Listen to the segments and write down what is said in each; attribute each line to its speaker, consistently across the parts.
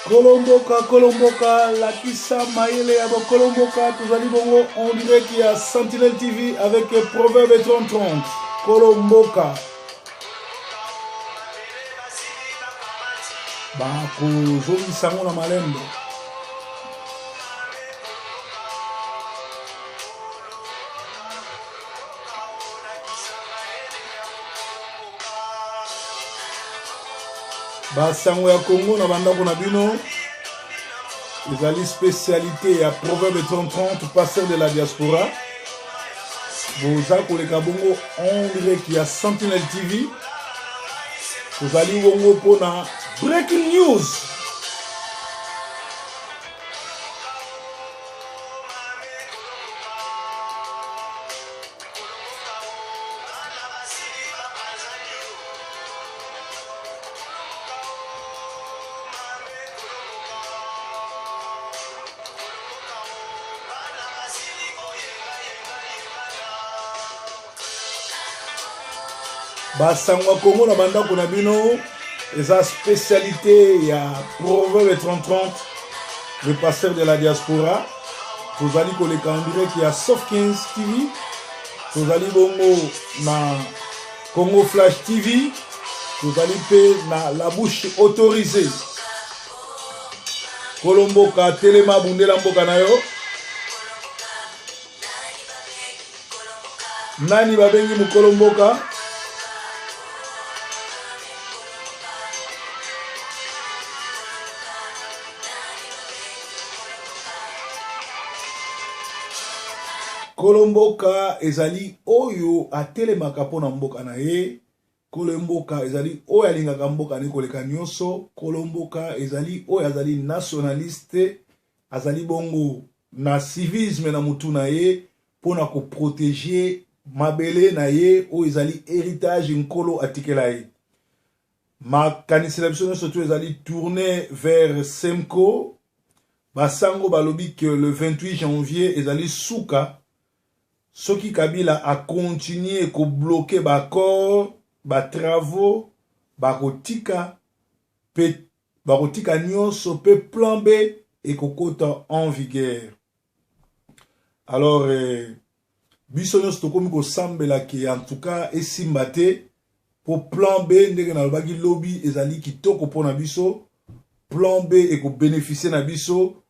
Speaker 1: Kolomboka, Kolomboka, la Kissa Maïle Abo Kolomboka, tous allez bongo, on dirait qu'il y a Sentinelle TV avec Proverbe 30-30. Kolomboka. Bako, Joli Sango na Malembe. Basango ya Congo na banda kuna bino. Ezali spécialité ya Proverbe 30-30, passeur de la diaspora. Boza koleka bongo, on dirait qu'il y a Sentinelle TV. Vous allez bongo pona breaking news. Basangwa Congo na banda kuna bino, eza spécialité ya Proverbe 30-30, le pasteur de la diaspora. Vous allez koleka en direct ya Soft 15 TV. Vous allez bongo na Congo Flash TV. Vous allez pe na la bouche autorisée. Kolomboka telema bundela mboka na yo. Nani babengi mu Kolomboka? Kolomboka ezali oyo atelemaka pona mboka na ye. Kolomboka ezali oyo alingaka mboka ni koleka nyonso. Kolomboka ezali oyo azali nationaliste, azali bongo na civisme na mutu na ye pona ko protéger mabele na ye oyo ezali héritage nkolo atikela ye. Makanisela biso nyonso tu ezali tourné vers Semco. Basango balobi que le 28 janvier ezali suka. Soki Kabila a continué à bloquer ba corps, ba travaux, ba rotika nyonso pe plan B et kokota en vigueur. Alors biso nyonso tokomi ko sambela ki en tout cas esimbate pour plan B ndenge na lobaki lobby ezali kitoko pona biso, plan B et ko bénéficier na biso,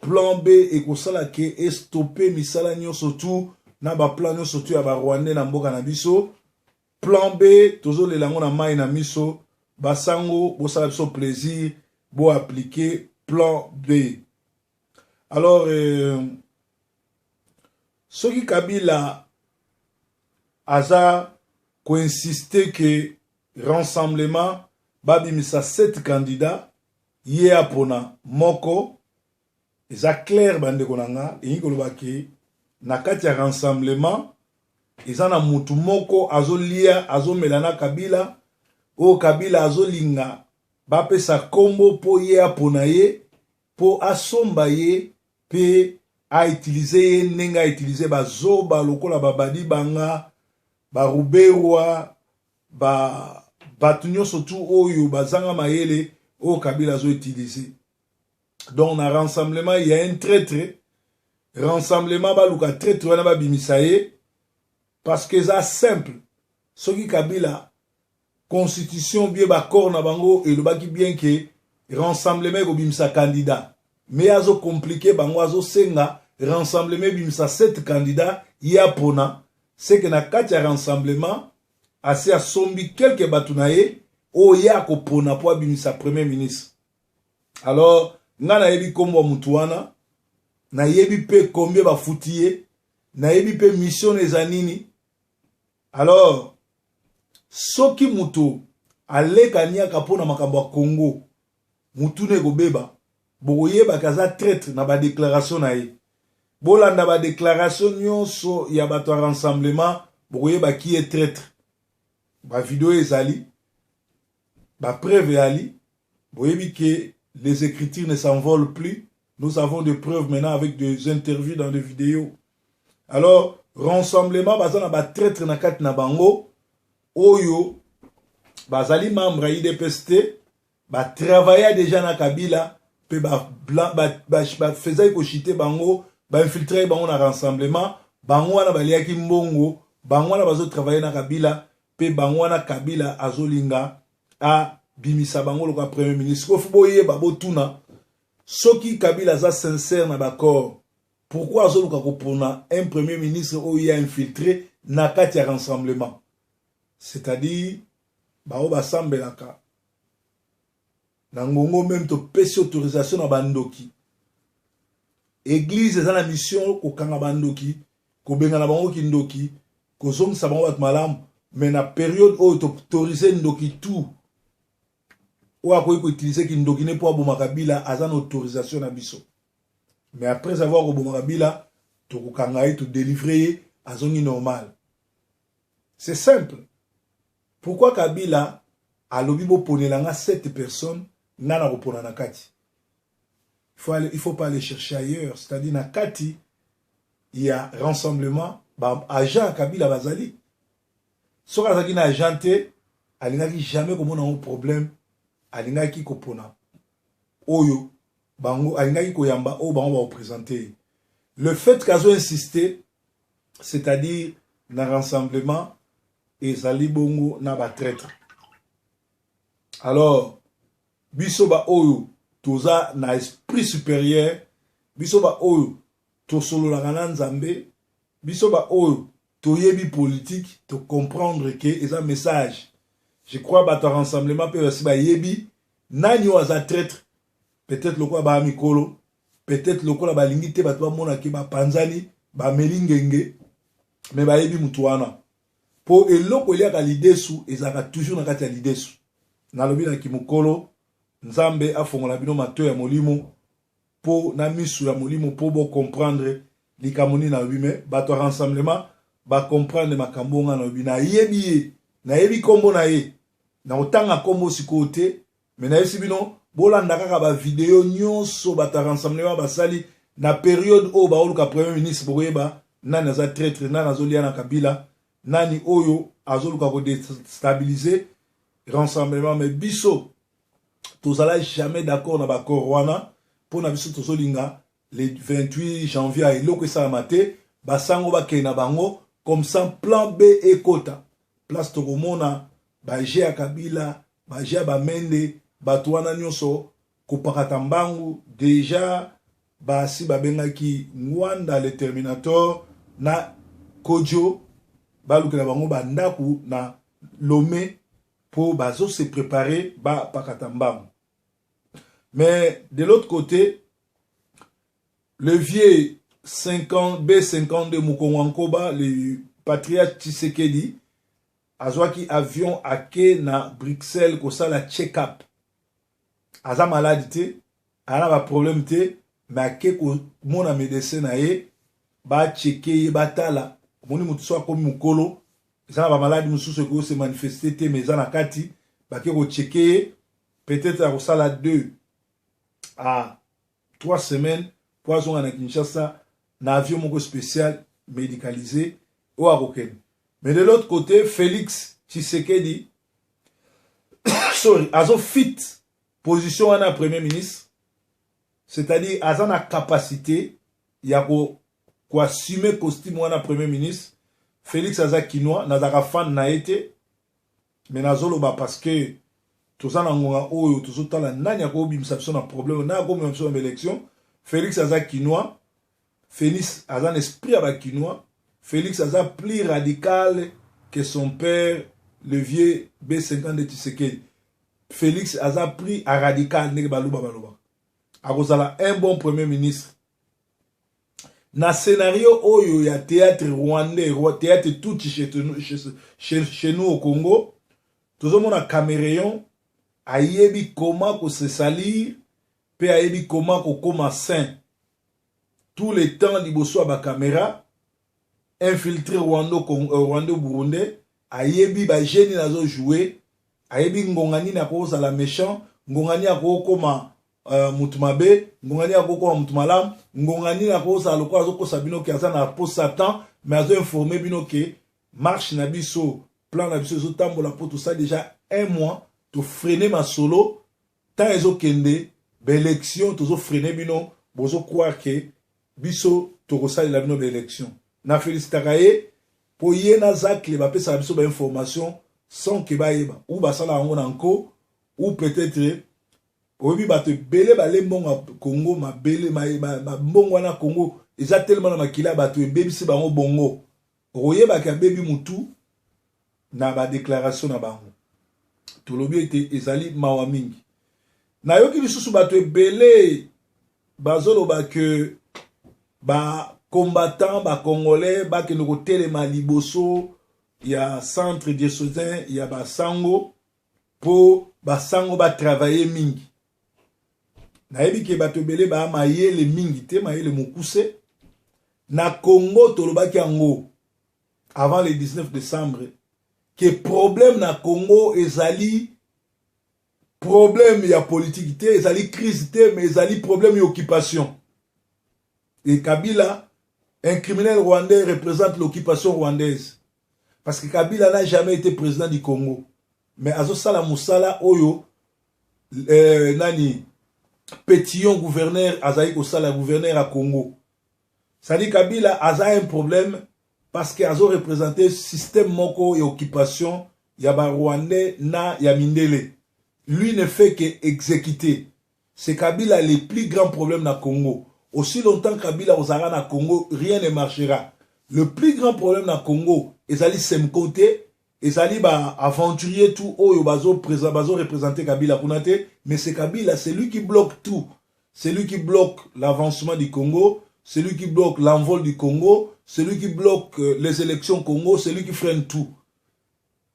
Speaker 1: plan B et ko sala ke stopper misala nyonso tout na ba plan nyonso tu ya ba Rwandais na mboka na biso. Plan B tozo lelango na mai na miso, basango bosala biso plaisir bo appliquer plan B. Alors soki Kabila aza ko insister que rassemblement babimisa 7 candidats ye apona moko eza clair bande konanga ingi lobaki na kati ya rassemblement ezana mutu moko azolia azomelana Kabila o Kabila azolinga bapesa kombo po ye apona ye po asomba ye pe a utiliser ye nenga utiliser bazoba lokola babadi banga baruberwa batu nyonso tu oyo bazanga mayele o Kabila azo utiliser. Donc na rassemblement il y a un traître. Rassemblement baluka traître wana babimisa ye parce que ça simple. Soki Kabila constitution bien bakor na bango et le baki bien que rassemblement ko bimisa candidat. Mais azo compliqué bango azo senga rassemblement bimisa 7 candidats ya pona c'est que na kati ya rassemblement assez a sombi quelques batunaye o ya ko pona po bimisa premier ministre. Alors ngana yebi kombo mutuana na yebi pe combien ba foutiye na yebi pe mission ezanini. Alors soki mutu aleka niaka pona makambo ya Congo mutu ne go beba boyeba kaza traître na ba déclaration na ye bolanda ba déclaration nyonso ya bato rassemblement boyeba qui est traître ba vidéo ezali ba preuve ali boyebi que les écritures ne s'envolent plus. Nous avons des preuves maintenant avec des interviews dans des vidéos. Alors, rassemblement, bazana ba traître na kat na bango, oyo, bazali membre IDPST, ba travailler déjà na Kabila, pe faisait kochite bango, infiltrer bango na rassemblement, bango wana baliaki mbongo, bango wana bazo travailler na Kabila, pe bango wana Kabila azolinga a bimisa bango loka premier ministre. Ko fuboye babo tuna soki Kabila za sincère na bakor. Pourquoi azoluka kopona un premier ministre où il a infiltré na kati ya rassemblement? C'est-à-dire bao basambelaka na ngongo même to pesi autorisation na bandoki. Église eza na mission ko kanga bandoki, ko benga na bango kindoki, ko zongisa bango bat malamu, mais na période où to autoriser ndoki tout. Ou akoki ko utiliser kindoki ne po aboma Kabila aza na autorisation na biso. Mais après avoir aboma Kabila, to ko kanga to délivrer azongi normal. C'est simple. Pourquoi Kabila a lobi bo ponelanga 7 personnes nana repona na kati? Il faut pas aller chercher ailleurs. C'est-à-dire na kati il y a rassemblement ba agent Kabila bazali. Soka zaki na agenté alingaki jamais komona un problème, alingaki kopona oyo bango alingaki koyamba o bango ba présenter. Le fait qu'azo insisté, c'est-à-dire na rassemblement et zali bongo na ba traître. Alors biso ba oyo toza na esprit supérieur, biso ba oyo to solo la kana nzambe, biso ba oyo to yebi politique, to comprendre que eza message. Je crois ba to rassemblement pe aussi ba yebi nani waza traître, peut-être loko ba mikolo, peut-être loko la ba lingite ba to mona ke ba panzani ba melingenge, mais ba yebi mutuana. Po eloko eliaka lidesu ezaka toujours na kati ya lidesu. Na lobi na kimukolo nzambe afongola bino mato ya molimo po na misu ya molimo po bo comprendre likamoni na lobi me bato rassemblement ba comprendre makambo nga na lobi na yebi na yebi kombo na ye na otanga kombo sikote me na yesi bino bolanda kaka ba video nyonso bato rassemblement basali na période o ba oluka premier ministre boyeba nani aza traître nani azolia na Kabila nani oyo azoluka ko déstabiliser rassemblement. Mais biso tozala jamais d'accord na bakor wana pour na biso tozolinga le 28 janvier a eloko esala mate basango bakena bango comme ça plan B ekota place tokomona baje ya Kabila baje ya bamende bato wana nyonso kopakata mbangu déjà basi babengaki Ngwanda le Terminator na Kodjo balukela bango bandaku na Lomé pour bazo se préparer ba pakatambangu. Mais de l'autre côté, le vieux 50 B52 Mukonwankoba, le patriarche Tshisekedi, azwaki avion ake na Bruxelles kosa la check-up. Aza malade te, ana ba problème te, mais ake ko mona médecin na ye ba checker ba tala. Moni mutu so akomi mukolo, ezana ba malade mususu ko se manifester te mais ezana kati, ba ke ko checker peut-être à kosala 2 à 3 semaines pour azonga na Kinshasa na avion moko spécial médicalisé au Aroken. Mais de l'autre côté, Félix Tshisekedi sorry, azo fit position wana premier ministre, c'est-à-dire azana capacité ya ko assumer costume wana premier ministre. Félix aza kinois nazaka fan na été mais nazoloba parce que tozana ngonga oyo tozotala nani akobimisa biso na problème na akobimisa biso na élection. Félix aza kinois, Félix aza un esprit à kinois, Félix aza plus radical que son père le vieux B50 de Tshisekedi. Félix aza plus à radical neke baluba baluba akozala un bon premier ministre. Na scénario oyo ya théâtre rwandais, théâtre tout chez nous au Congo, tozomona Caméléon ayebi comment ko se salir, pe ayebi comment ko koma saint. Tout le temps liboso ba caméra infiltré Rwanda Burundais, ayebi ba génie nazo jouer, ayebi ngongani na ko la méchant, ngongani ako koma mutumabe, ngongani ako koma mutumalam, ngongani na ko sa loko azo ko sabino ki aza na po Satan, mais azo informé bino ke marche na biso, plan na biso zo tambola po tout ça déjà un mois to freiner ma solo tant ezo kende élection tozo freiner bino bozo croire que biso tokosali la bino élection na félicitaka ye po ye na zakle ba pesa biso ba information sans que ba yeba ou ba sala ngo nanko ou peut-être obi bato belé balé mbongo Congo ma belé ma mbongo na Congo eza tellement na makila bato ebebisi bango bongo oyeba ka bebi mutu na ba déclaration na bango tolobi ete ezali mawa mingi na yoki lisusu bato ebele bazoloba ke ba combattant ba congolais ba ke noko telema liboso ya centre diocésain ya basango po basango ba travailler mingi na yebi ke bato ebele ba mayele mingi te mayele mokuse na Congo tolobaki yango avant le 19 décembre que problème na Congo ezali problème ya politique te ezali crise te mais ezali problème ya occupation et Kabila un criminel rwandais représente l'occupation rwandaise parce que Kabila n'a jamais été président du Congo mais azo sala musala oyo nani Pétillon gouverneur azali ko sala gouverneur à Congo ça dit Kabila a un problème parce que azo représenté système moko et occupation ya ba rwandais na ya mindele lui ne fait que exécuter c'est Kabila les plus grands problèmes na Congo aussi longtemps Kabila ozara na Congo rien ne marchera le plus grand problème na Congo ezali semkote ezali ba aventurier tout oyo bazo représenter Kabila kunate mais c'est Kabila c'est lui qui bloque tout c'est lui qui bloque l'avancement du Congo c'est lui qui bloque l'envol du Congo c'est lui qui bloque les élections Congo c'est lui qui freine tout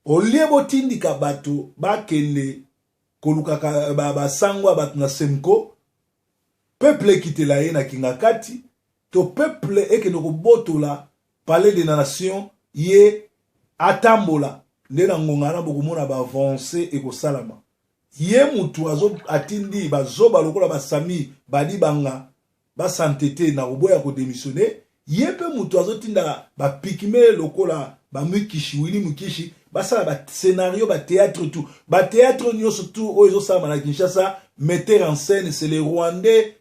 Speaker 1: au lieu botindika bato bakende kolukaka ba sangwa bato na semko peuple kitela ye na kingakati to peuple ekende kobotola palais des nations ye atambola nde na ngongana bokomona ba avancer et ko salama ye mutu azo atindi bazoba lokola basami badi banga ba santete na oboya ko démissionner ye pe mutu azo tinda ba pikime lokola ba mukishi wili mukishi basala ba scénario ba théâtre tout ba théâtre nyonso tout oyo salama na Kinshasa metteur en scène c'est le Rwandais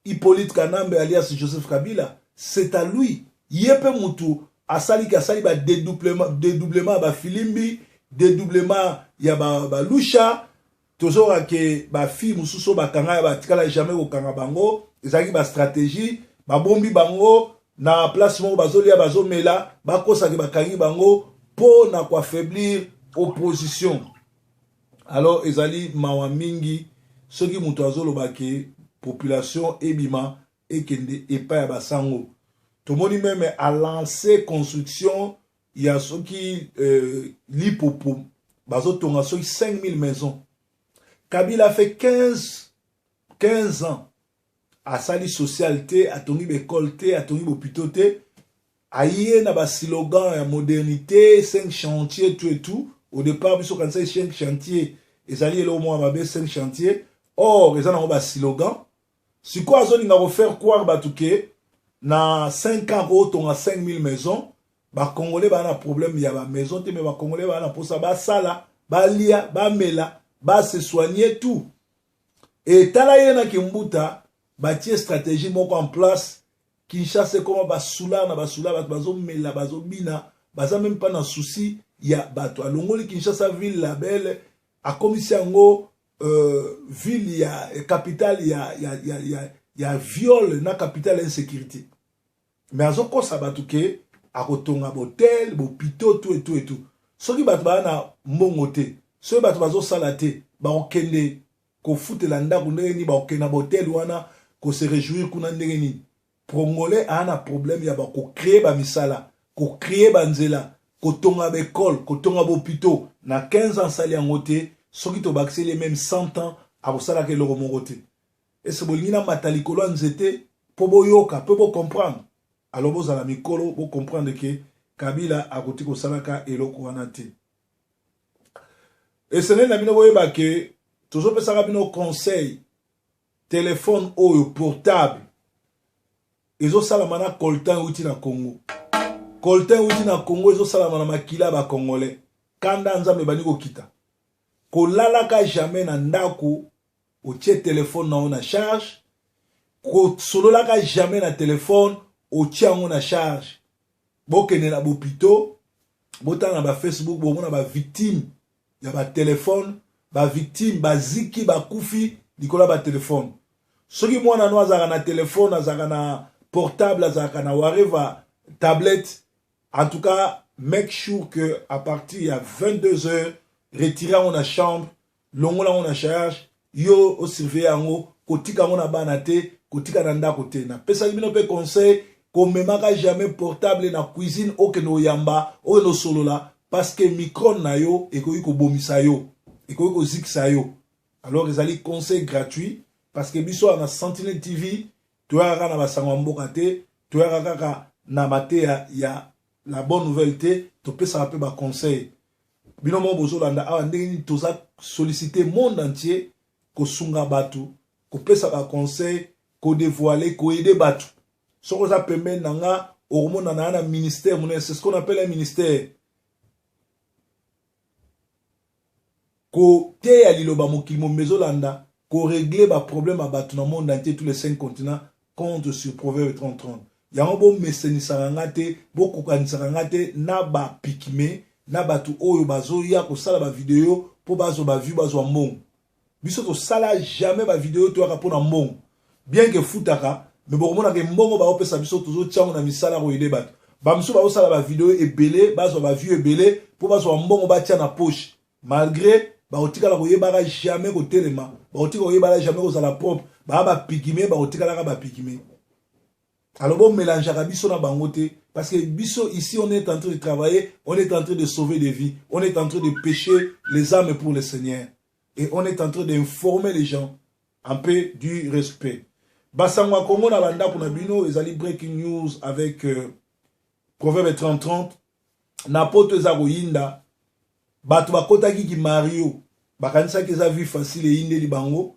Speaker 1: Hippolyte Kanambe alias Joseph Kabila c'est à lui yepe mutu asali ba dédoublement ba filimbi dédoublement ya ba lusha tozora ke ba fi mususo ba kanga ba tikala jamais ko kanga bango ezaki ba stratégie ba bombi bango na place moko bazolia bazomela bakosa ke bakangi bango po na ko affaiblir opposition alors ezali mawa mingi soki mutu azoloba ke population ebima ekende epa ya basango tomoni même a lancé construction ya soki lipopo bazotonga soki 5000 maisons Kabila a fait 15 ans à sali socialité a tongi l'école a tongi l'hôpital aïe na ba slogan ya modernité 5 chantiers tout et tout au départ biso quand 5 chantiers ezali le moins ba 5 chantiers or ezana ba slogan si quoi zone nga refaire croire batuke na 5 ans otonga 5000 maisons ba congolais ba na problème ya ba maison te mais ba congolais ba na posa ba sala ba lia ba mela ba se soigner tout et tala yena kimbuta bâtir stratégie moko en place Kinshasa comment basula na basula bazo mela bazo bina baza même pas na souci ya bato alongoli Kinshasa ville la belle a komisango ville ya capitale ya viol na capitale insécurité mais azoko sabatuke akotonga botel bopito tout et tout soki bato ba na mbongote soki bato bazo salate ba okende ko futela ndako ndenge ni ba okena botel wana ko se réjouir kuna ndenge ni Congolais a un problème ya ba ko créer ba misala ko créer ba nzela ko tonga ba école ko tonga ba hôpital na 15 ans sali ngote soki to bakse les mêmes 100 ans a ko sala ke lo mongote et ce bolingina matalikolo nzete po boyoka po bo comprendre alors boza la mikolo bo comprendre que Kabila a koti ko salaka eloko wana te et ce n'est na bino boyeba ke toujours pesaka bino conseil téléphone oyo portable ezo salamana coltan uti na Congo coltan uti na Congo ezo salamana makila ba congolais kanda nzambe bani ko kita ko lalaka jamais na ndako otie téléphone na na charge ko solola ka jamais na téléphone otie yango na charge bokene na bopito botana ba Facebook bomona ba victime ya ba téléphone ba victime ba ziki ba kufi likola ba téléphone soki mwana no azaka na téléphone azaka na portable azaka na whatever tablette en tout cas make sure que à partir ya 22h retirer en la chambre longola en la charge yo o surveiller yango kotika ngona bana te kotika na ndako te na pesa bino pe conseil ko memaka jamais portable na cuisine okeno yamba okeno solola parce que micro na yo ekoki ko bomisa yo ekoki ko zikisa yo alors ezali conseil gratuit parce que biso na Sentinelle TV toyaka na basango mboka te toyaka kaka na mate ya la bonne nouvelle te to pesa pe ba conseil bino mo bozolanda awa ndenge toza solliciter monde entier ko sunga batu ko pesa ba conseil ko dévoiler ko aider batu soko za pembe nanga ormona na ministère c'est ce qu'on appelle un ministère ko te ya liloba mokili mo mezolanda ko régler ba problème à batu na monde entier tous les 5 continents compte sur Proverbe 30:30 yango bo mesenisa ngate bo kokanisa ngate na ba pikime na batu oyo bazo ya ko sala ba vidéo po bazo ba vue bazo mbongo biso to sala jamais ba vidéo to aka pona mbongo bien que futaka mais bokomona ke mbongo ba opesa biso tozo tsango na misala ko ile batu ba miso ba osala ba vidéo ebele bazo ba vue ebele po bazo mbongo ba tia na poche malgré ba otika la ko yebaka jamais ko telema ba otika ko yebala jamais ko sala propre ba pikime ba otika la ba pikime. Alors bon mélange à biso na bangote parce que biso ici on est en train de travailler, on est en train de sauver des vies, on est en train de pêcher les âmes pour le Seigneur et on est en train d'informer les gens en paix du respect. Basangwa Kongo na banda pour bino ezali breaking news avec Proverbe 30:30 na poto za koyinda bato bakotaki ki Mario bakanisa ki za vie facile inde libango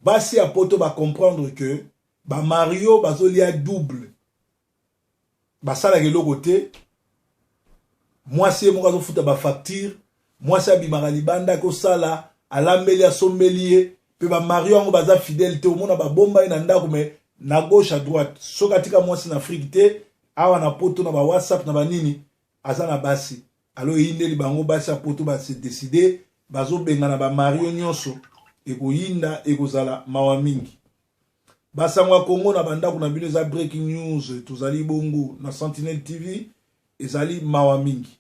Speaker 1: basi a poto ba comprendre que ba Mario bazolia double basala ke lokote moi c'est mo kazo futa ba facture moi c'est abimaka libanda ko sala alambeli asombelie pe ba Mario ngo baza fidèle te omona ba bomba ina ndako mais na gauche à droite sokatika moi c'est na Afrique te awa na poto na ba WhatsApp na ba nini azana basi alors yindeli bango basi a poto ba se décider bazo benga na ba Mario nyonso ekoyinda ekozala mawa mingi. Basangwa Kongo na banda kuna bino za breaking news tuzali bongo na Sentinelle TV ezali mawa mingi.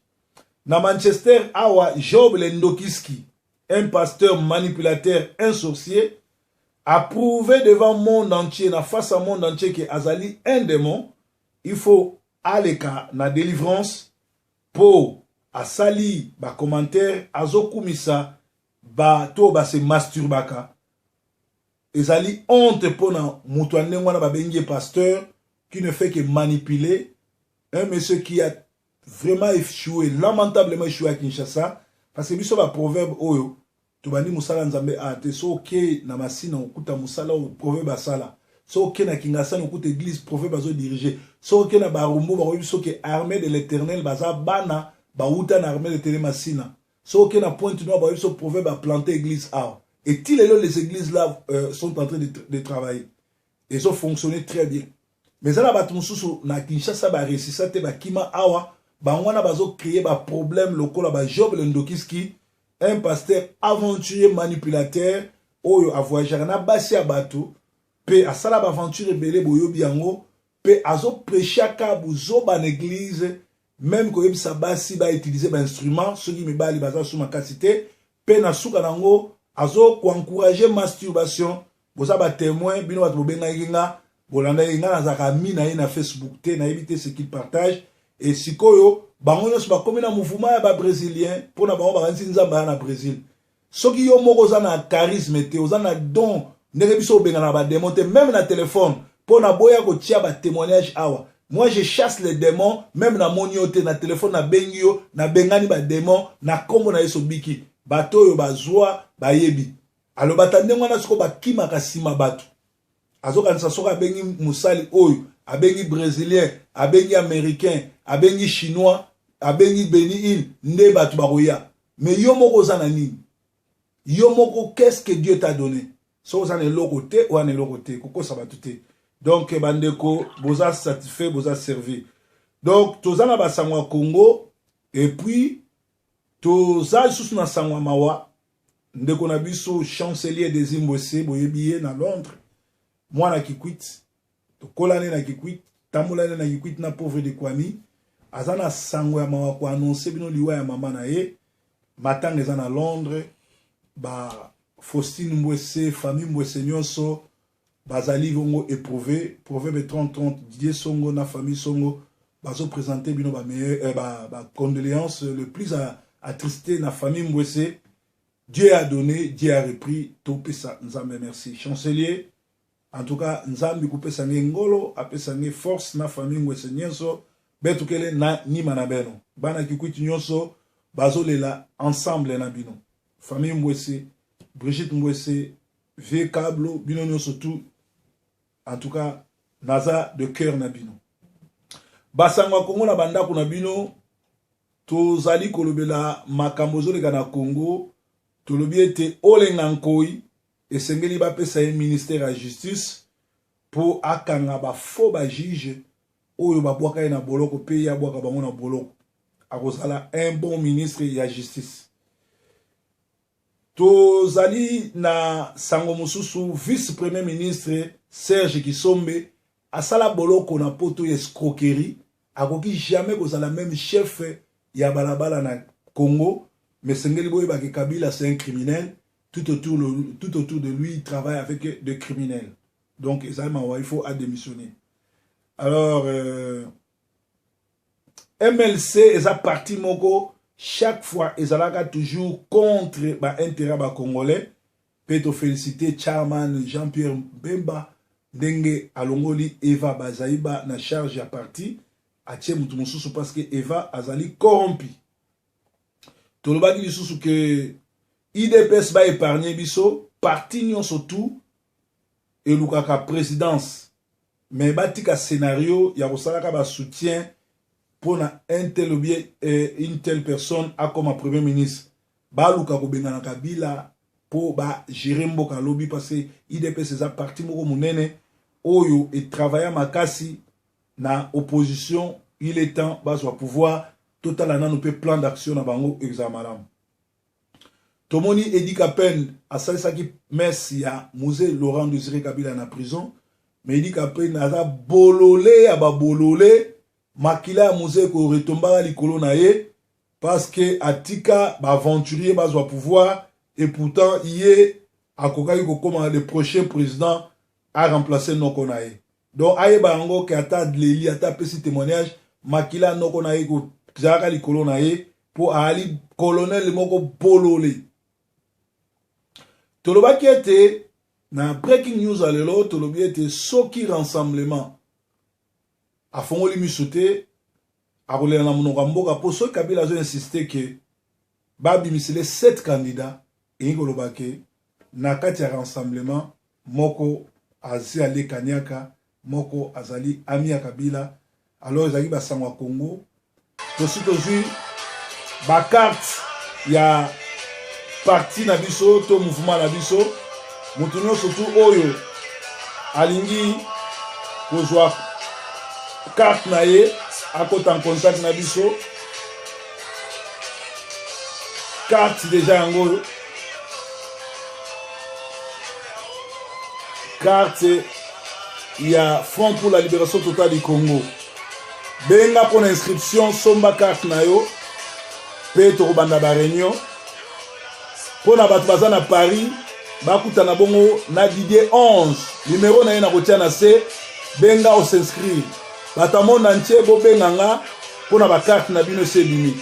Speaker 1: Na Manchester awa Job Lendokiski, un pasteur manipulateur, un sorcier, a prouvé devant le monde entier, na face à monde entier que azali un démon. Il faut aller na délivrance pour asali ba commentaire azokumisa ba to ba se masturbaka. Ezali honte pona mutuane wana ba bengi pasteur qui ne fait que manipuler un monsieur qui a vraiment échoué, lamentablement échoué à Kinshasa parce que biso ba proverbe oyo to bani musala nzambe ate so ke na masina okuta musala o proverbe asala so ke na Kinshasa okuta église proverbe azo diriger so ke na barumbu ba biso ke armée de l'Éternel baza bana ba uta na armée de l'Éternel masina so ke na Pointe Noire ba biso proverbe a planter église a. Et les églises là sont en train de travailler. Ils ont fonctionné très bien. Mais là, na Kinshasa, ba resisate, ba kima awa, ba wana bazo créer ba problème local, ba Job Lendokiski, un pasteur aventurier manipulateur, oyo a voyagé na basi a bateau, pe a sala ba aventure belé boyo biango, pe azo prêcher ka buzo ban église, même ko yebisa basi ba utiliser ba instrument, ceux qui me bali baza sous ma capacité, pe na suka nango azo ko encourager masturbation boza ba témoin bino bato benga yinga bolanda yinga na zaka mina na Facebook te na éviter ce qu'il partage et sikoyo bango nyonso ba komi na mouvement ya ba brésilien pona bango ba kanisi nzamba na Brésil soki yo moko za na charisme te oza na don ndenge biso benga na ba démon te même na téléphone pona boya ko tia ba témoignage awa. Moi je chasse les démons même na moniote na téléphone na bengio na bengani ba démon na kombo na yeso biki bato yo bazwa bayebi alo batande ngwana siko bakima kasima bato azokanisa soka bengi musali oyo abengi brésilien abengi américain abengi chinois abengi Bénin nde bato baroya mais yo moko za na nini yo moko qu'est-ce que Dieu t'a donné so ça ne l'autre côté ou ne l'autre côté koko ça va tout. Donc bandeko boza satisfait boza servi. Donc tozana ba sangwa Congo et puis toza sous na sangwa mawa ndeko na biso chancelier des Imbwese boyebiye na Londres mwana kikwit to kolane na kikwit tamulane na kikwit na pauvre de Kwami azana sangwa mawa ko annoncer bino liwa ya mama na ye matanga za na Londres ba Faustine Mbwese famille Mbwese nyonso bazali vongo éprouvé proverbe 30 Didier Songo na famille Songo bazo présenter bino ba meilleur ba condoléances le plus attristé na famille Mbwese. Dieu a donné, Dieu a repris, tout pesa nzambe merci. Chancelier, en tout cas, nzambe coupe sange ngolo, ape sange force na famille Mbwese nyonso, betu kele na ni manabeno. Bana kikwiti nyonso, bazo lela ensemble na bino. Famille Mbwese, Brigitte Mbwese, Vieux Kablo, bino nyonso tout, en tout cas, naza de cœur na bino. Basangwa Congo na banda kuna bino, tozali kolobela makambozo lega na Congo, tolobi ete olenga nkoi esengeli bapesa ye ministère ya justice pour akanga ba faux ba juge oyo babwaka ye na boloko pe ya bwaka bango na boloko akozala un bon ministre ya justice. Tozali na sango mosusu vice premier ministre Serge Kisombe asala boloko na poto escroquerie akoki jamais kozala même chef ya balabala na Congo. Mais Sengeli Boyeba Kabila, c'est un criminel. Tout autour de lui, il travaille avec des criminels. Donc, il faut démissionner. Alors, MLC, ils ont parti Moko. Chaque fois, ils ont toujours contre l'intérêt congolais. Peut-être féliciter Chairman Jean-Pierre Bemba, Dengue Alongoli, Eva Bazaïba, na charge à parti. A Tchemoutoumoussou parce que Eva Azali corrompu. Tolobaki lisusu que IDPS ba épargner biso parti nyon surtout et lukaka présidence mais batika scénario ya kosalaka ba soutien pour na un tel ou bien une telle personne a comme premier ministre ba luka ko benga na Kabila pour ba gérer mboka lobby parce que IDPS za parti moko munene oyo et travailler makasi na opposition il est temps ba soit pouvoir total nous peut plan d'action na bango examalam. Tomoni Edi Kapen a salsaki merci à Musée Laurent Désiré Kabila na prison, mais Edi Kapen a bololé à bololé makila Musée ko retomba likolo na ye parce que atika ba aventurier ba zo pouvoir et pourtant yé akokaki ko comme le prochain président a remplacé Nokonaye. Donc aye bango ki ata leli ata pesi témoignage makila Nokonaye ko Zaka li kolonaye pour ali colonel moko bololé. Tolobaki ete na breaking news alelo tolobi ete soki rassemblement a fongoli misote a rolela na monoko mboka po so Kabila zo insister que babi misele 7 candidats et kolobake na kati ya rassemblement moko azi ale Kanyaka moko azali ami ya Kabila alors ezali basangwa Congo. Aujourd'hui, ba carte ya parti na biso to mouvement na biso mutunyo surtout oyo alingi kozwa carte na ye akota en contact na biso carte déjà yango carte ya Front pour la libération totale du Congo. Benga pour l'inscription, somba carte na yo, Petro Banda ba réunion. Pour na batbaza na Paris, bakuta na bongo na Didier 11, numéro na ye na kotia na C, benga o s'inscrire. Batamon entier bo benganga pour na ba carte na bino se bimi.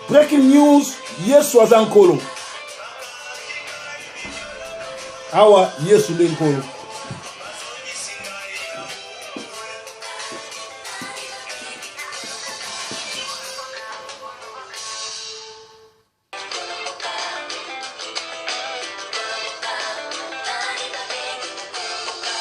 Speaker 1: Breaking news, Yesu azankolo. Awa Yesu lenkolo.